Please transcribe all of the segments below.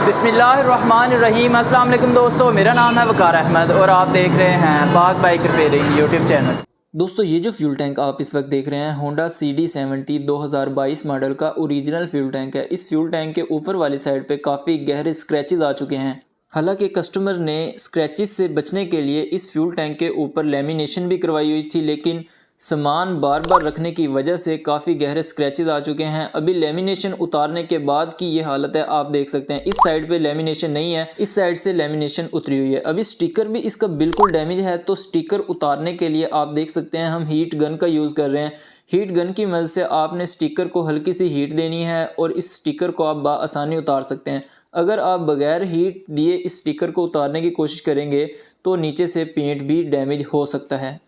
बिस्मिल्लाहिर्रहमानिर्रहीम। अस्सलाम वालेकुम दोस्तों, मेरा नाम है वकार अहमद और आप देख रहे हैं पाक बाइक रिपेयरिंग यूट्यूब चैनल। दोस्तों, ये जो फ्यूल टैंक आप इस वक्त देख रहे हैं होंडा CD70 2022 मॉडल का ओरिजिनल फ्यूल टैंक है। इस फ्यूल टैंक के ऊपर वाली साइड पे काफ़ी गहरे स्क्रैचेस आ चुके हैं। हालांकि कस्टमर ने स्क्रैचेस से बचने के लिए इस फ्यूल टैंक के ऊपर लेमिनेशन भी करवाई हुई थी, लेकिन सामान बार बार रखने की वजह से काफ़ी गहरे स्क्रैचेस आ चुके हैं। अभी लेमिनेशन उतारने के बाद की ये हालत है, आप देख सकते हैं। इस साइड पे लेमिनेशन नहीं है, इस साइड से लेमिनेशन उतरी हुई है। अभी स्टिकर भी इसका बिल्कुल डैमेज है, तो स्टिकर उतारने के लिए आप देख सकते हैं हम हीट गन का यूज़ कर रहे हैं। हीट गन की मदद से आपने स्टिकर को हल्की सी हीट देनी है और इस स्टिकर को आप आसानी उतार सकते हैं। अगर आप बगैर हीट दिए इस स्टिकर को उतारने की कोशिश करेंगे तो नीचे से पेंट भी डैमेज हो सकता है।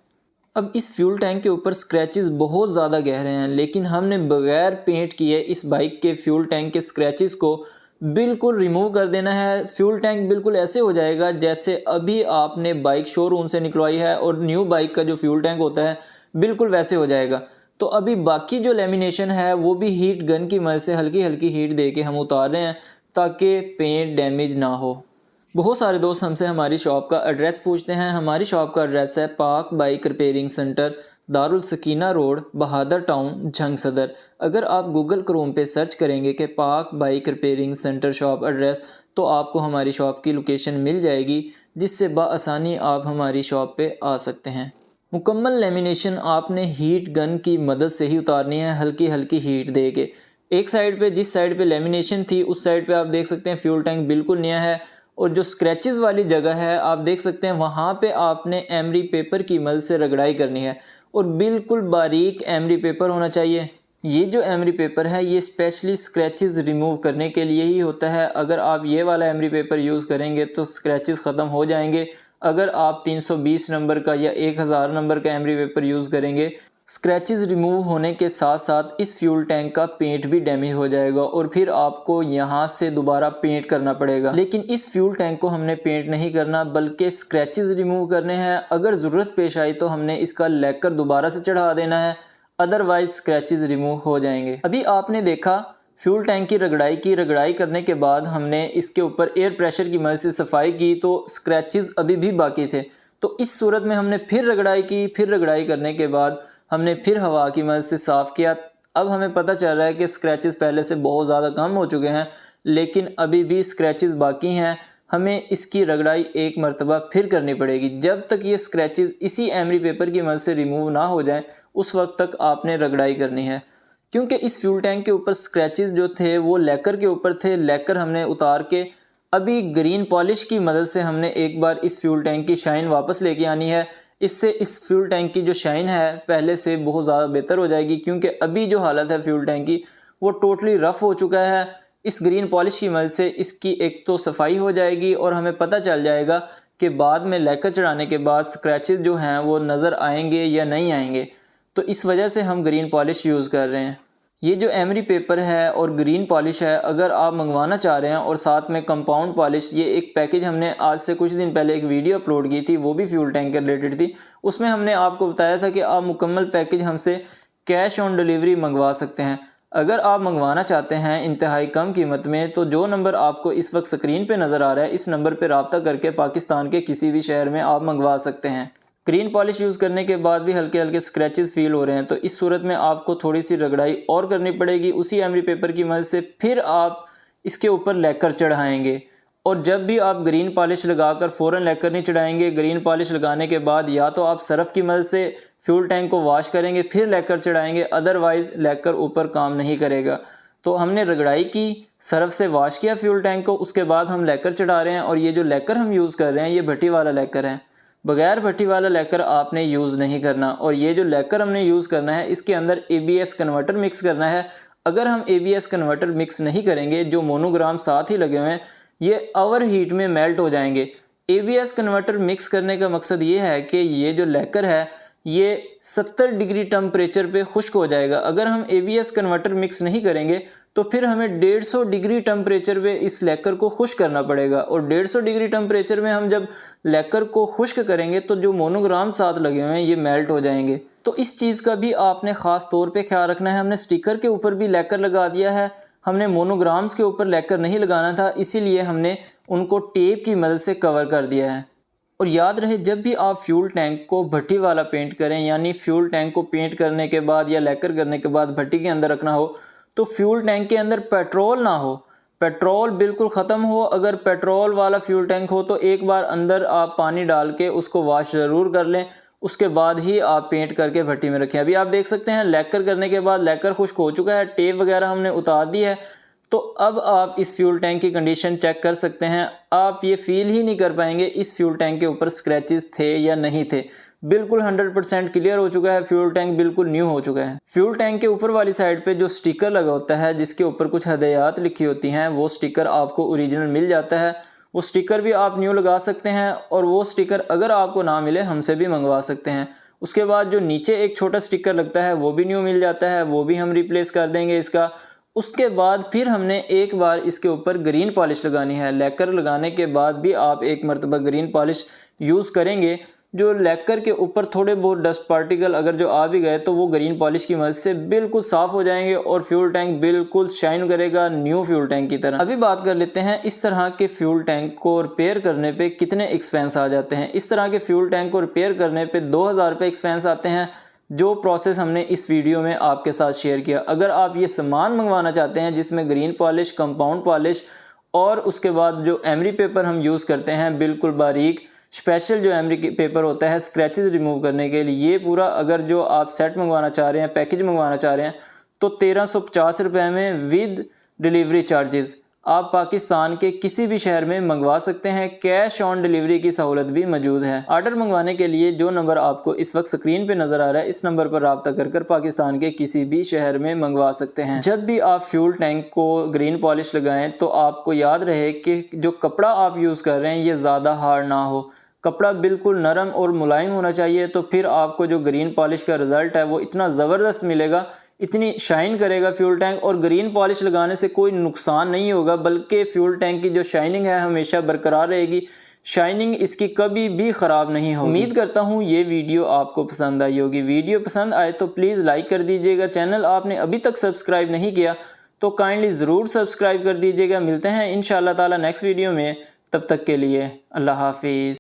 अब इस फ्यूल टैंक के ऊपर स्क्रैचेस बहुत ज़्यादा गहरे हैं, लेकिन हमने बगैर पेंट किए इस बाइक के फ्यूल टैंक के स्क्रैचेस को बिल्कुल रिमूव कर देना है। फ्यूल टैंक बिल्कुल ऐसे हो जाएगा जैसे अभी आपने बाइक शोरूम से निकलवाई है और न्यू बाइक का जो फ्यूल टैंक होता है बिल्कुल वैसे हो जाएगा। तो अभी बाकी जो लेमिनेशन है वो भी हीट गन की मदद से हल्की हल्की हीट दे के हम उतार रहे हैं ताकि पेंट डैमेज ना हो। बहुत सारे दोस्त हमसे हमारी शॉप का एड्रेस पूछते हैं। हमारी शॉप का एड्रेस है Pak bike repairing centre, Darul Sakina road, Bahadur town, Jhang Sadar. अगर आप गूगल क्रोम पे सर्च करेंगे कि पाक bike repairing centre shop address, तो आपको हमारी शॉप की लोकेशन मिल जाएगी, जिससे बआसानी आप हमारी शॉप पे आ सकते हैं। मुकम्मल लेमिनेशन आपने हीट गन की मदद से ही उतारनी है, हल्की हल्की हीट दे के। एक साइड पे, जिस साइड पे लेमिनेशन थी उस साइड पे आप देख सकते हैं फ्यूल टैंक बिल्कुल नया है, और जो स्क्रैचेस वाली जगह है आप देख सकते हैं वहाँ पे आपने एमरी पेपर की मदद से रगड़ाई करनी है, और बिल्कुल बारीक एमरी पेपर होना चाहिए। ये जो एमरी पेपर है ये स्पेशली स्क्रैचेस रिमूव करने के लिए ही होता है। अगर आप ये वाला एमरी पेपर यूज़ करेंगे तो स्क्रैचेस ख़त्म हो जाएंगे। अगर आप 320 नंबर का या 1000 नंबर का एमरी पेपर यूज़ करेंगे, स्क्रैचेस रिमूव होने के साथ साथ इस फ्यूल टैंक का पेंट भी डैमेज हो जाएगा और फिर आपको यहाँ से दोबारा पेंट करना पड़ेगा। लेकिन इस फ्यूल टैंक को हमने पेंट नहीं करना, बल्कि स्क्रैचेस रिमूव करने हैं। अगर ज़रूरत पेश आई तो हमने इसका लैकर दोबारा से चढ़ा देना है, अदरवाइज स्क्रैचेस रिमूव हो जाएंगे। अभी आपने देखा फ्यूल टैंक की रगड़ाई करने के बाद हमने इसके ऊपर एयर प्रेशर की मदद से सफाई की, तो स्क्रैचेस अभी भी बाकी थे। तो इस सूरत में हमने फिर रगड़ाई की, फिर रगड़ाई करने के बाद हमने फिर हवा की मदद से साफ़ किया। अब हमें पता चल रहा है कि स्क्रैचेस पहले से बहुत ज़्यादा कम हो चुके हैं, लेकिन अभी भी स्क्रैचेस बाकी हैं। हमें इसकी रगड़ाई एक मरतबा फिर करनी पड़ेगी। जब तक ये स्क्रैचेस इसी एमरी पेपर की मदद से रिमूव ना हो जाएं, उस वक्त तक आपने रगड़ाई करनी है। क्योंकि इस फ्यूल टैंक के ऊपर स्क्रैचेस जो थे वो लैकर के ऊपर थे। लैकर हमने उतार के अभी ग्रीन पॉलिश की मदद से हमने एक बार इस फ्यूल टैंक की शाइन वापस लेके आनी है। इससे इस फ्यूल टैंक की जो शाइन है पहले से बहुत ज़्यादा बेहतर हो जाएगी, क्योंकि अभी जो हालत है फ्यूल टैंक की वो टोटली रफ़ हो चुका है। इस ग्रीन पॉलिश की मदद से इसकी एक तो सफाई हो जाएगी और हमें पता चल जाएगा कि बाद में लैकर चढ़ाने के बाद स्क्रैचेस जो हैं वो नज़र आएंगे या नहीं आएंगे। तो इस वजह से हम ग्रीन पॉलिश यूज़ कर रहे हैं। ये जो एमरी पेपर है और ग्रीन पॉलिश है, अगर आप मंगवाना चाह रहे हैं, और साथ में कंपाउंड पॉलिश, ये एक पैकेज हमने आज से कुछ दिन पहले एक वीडियो अपलोड की थी, वो भी फ्यूल टैंक के रिलेटेड थी। उसमें हमने आपको बताया था कि आप मुकम्मल पैकेज हमसे कैश ऑन डिलीवरी मंगवा सकते हैं। अगर आप मंगवाना चाहते हैं इंतहाई कम कीमत में, तो जो नंबर आपको इस वक्त स्क्रीन पे नज़र आ रहा है, इस नंबर पर रब्ता करके पाकिस्तान के किसी भी शहर में आप मंगवा सकते हैं। ग्रीन पॉलिश यूज़ करने के बाद भी हल्के हल्के स्क्रैचेस फील हो रहे हैं, तो इस सूरत में आपको थोड़ी सी रगड़ाई और करनी पड़ेगी। उसी एमरी पेपर की मदद से फिर आप इसके ऊपर लैकर चढ़ाएंगे, और जब भी आप ग्रीन पॉलिश लगाकर फ़ौरन लैकर नहीं चढ़ाएंगे। ग्रीन पॉलिश लगाने के बाद या तो आप सरफ़ की मदद से फ्यूल टैंक को वॉश करेंगे फिर लैकर चढ़ाएंगे, अदरवाइज़ लैकर ऊपर काम नहीं करेगा। तो हमने रगड़ाई की, सरफ़ से वॉश किया फ्यूल टैंक को, उसके बाद हम लैकर चढ़ा रहे हैं। और ये जो लैकर हम यूज़ कर रहे हैं ये भट्टी वाला लैकर है, बगैर भट्टी वाला लैकर आपने यूज़ नहीं करना। और ये जो लैकर हमने यूज़ करना है इसके अंदर ABS कन्वर्टर मिक्स करना है। अगर हम ABS कन्वर्टर मिक्स नहीं करेंगे, जो मोनोग्राम साथ ही लगे हुए हैं ये ओवर हीट में मेल्ट हो जाएंगे। ABS कन्वर्टर मिक्स करने का मकसद ये है कि ये जो लैकर है ये 70 डिग्री टेम्परेचर पे खुश्क हो जाएगा। अगर हम ABS कन्वर्टर मिक्स नहीं करेंगे तो फिर हमें 150 डिग्री टेम्परेचर पे इस लैकर को खुश्क करना पड़ेगा, और 150 डिग्री टेम्परेचर में हम जब लैकर को खुश्क करेंगे तो जो मोनोग्राम साथ लगे हुए हैं ये मेल्ट हो जाएंगे। तो इस चीज़ का भी आपने ख़ास तौर पे ख्याल रखना है। हमने स्टिकर के ऊपर भी लैकर लगा दिया है। हमने मोनोग्राम्स के ऊपर लैकर नहीं लगाना था, इसीलिए हमने उनको टेप की मदद से कवर कर दिया है। और याद रहे, जब भी आप फ्यूल टैंक को भट्टी वाला पेंट करें, यानी फ्यूल टैंक को पेंट करने के बाद या लैकर करने के बाद भट्टी के अंदर रखना हो, तो फ्यूल टैंक के अंदर पेट्रोल ना हो, पेट्रोल बिल्कुल ख़त्म हो। अगर पेट्रोल वाला फ्यूल टैंक हो तो एक बार अंदर आप पानी डाल के उसको वॉश ज़रूर कर लें, उसके बाद ही आप पेंट करके भट्टी में रखें। अभी आप देख सकते हैं लैकर करने के बाद लैकर खुश्क हो चुका है, टेप वगैरह हमने उतार दी है। तो अब आप इस फ्यूल टैंक की कंडीशन चेक कर सकते हैं। आप ये फील ही नहीं कर पाएंगे इस फ्यूल टैंक के ऊपर स्क्रैचेस थे या नहीं थे। बिल्कुल 100% क्लियर हो चुका है, फ्यूल टैंक बिल्कुल न्यू हो चुका है। फ्यूल टैंक के ऊपर वाली साइड पे जो स्टिकर लगा होता है, जिसके ऊपर कुछ हदायत लिखी होती हैं, वो स्टिकर आपको ओरिजिनल मिल जाता है। वो स्टिकर भी आप न्यू लगा सकते हैं, और वो स्टिकर अगर आपको ना मिले हमसे भी मंगवा सकते हैं। उसके बाद जो नीचे एक छोटा स्टिकर लगता है वो भी न्यू मिल जाता है, वो भी हम रिप्लेस कर देंगे इसका। उसके बाद फिर हमने एक बार इसके ऊपर ग्रीन पॉलिश लगानी है। लैकर लगाने के बाद भी आप एक मरतबा ग्रीन पॉलिश यूज़ करेंगे। जो लैकर के ऊपर थोड़े बहुत डस्ट पार्टिकल अगर जो आ भी गए तो वो ग्रीन पॉलिश की मदद से बिल्कुल साफ़ हो जाएंगे और फ्यूल टैंक बिल्कुल शाइन करेगा न्यू फ्यूल टैंक की तरह। अभी बात कर लेते हैं इस तरह के फ्यूल टैंक को रिपेयर करने पे कितने एक्सपेंस आ जाते हैं। इस तरह के फ्यूल टैंक को रिपेयर करने पे 2000 रुपये एक्सपेंस आते हैं, जो प्रोसेस हमने इस वीडियो में आपके साथ शेयर किया। अगर आप ये सामान मंगवाना चाहते हैं जिसमें ग्रीन पॉलिश, कंपाउंड पॉलिश और उसके बाद जो एमरी पेपर हम यूज़ करते हैं बिल्कुल बारीक स्पेशल जो एमरी पेपर होता है स्क्रैचेस रिमूव करने के लिए, ये पूरा अगर जो आप सेट मंगवाना चाह रहे हैं, पैकेज मंगवाना चाह रहे हैं, तो 1350 रुपये में विद डिलीवरी चार्जेस आप पाकिस्तान के किसी भी शहर में मंगवा सकते हैं। कैश ऑन डिलीवरी की सहूलत भी मौजूद है। ऑर्डर मंगवाने के लिए जो नंबर आपको इस वक्त स्क्रीन पे नज़र आ रहा है, इस नंबर पर रब्ता कर पाकिस्तान के किसी भी शहर में मंगवा सकते हैं। जब भी आप फ्यूल टैंक को ग्रीन पॉलिश लगाएं तो आपको याद रहे कि जो कपड़ा आप यूज़ कर रहे हैं ये ज़्यादा हार्ड ना हो, कपड़ा बिल्कुल नरम और मुलायम होना चाहिए। तो फिर आपको जो ग्रीन पॉलिश का रिज़ल्ट है वो इतना ज़बरदस्त मिलेगा, इतनी शाइन करेगा फ्यूल टैंक। और ग्रीन पॉलिश लगाने से कोई नुकसान नहीं होगा, बल्कि फ्यूल टैंक की जो शाइनिंग है हमेशा बरकरार रहेगी, शाइनिंग इसकी कभी भी ख़राब नहीं होगी। उम्मीद करता हूँ ये वीडियो आपको पसंद आई होगी। वीडियो पसंद आए तो प्लीज़ लाइक कर दीजिएगा। चैनल आपने अभी तक सब्सक्राइब नहीं किया तो काइंडली ज़रूर सब्सक्राइब कर दीजिएगा। मिलते हैं इंशाअल्लाह ताला नेक्स्ट वीडियो में, तब तक के लिए अल्लाह हाफिज़।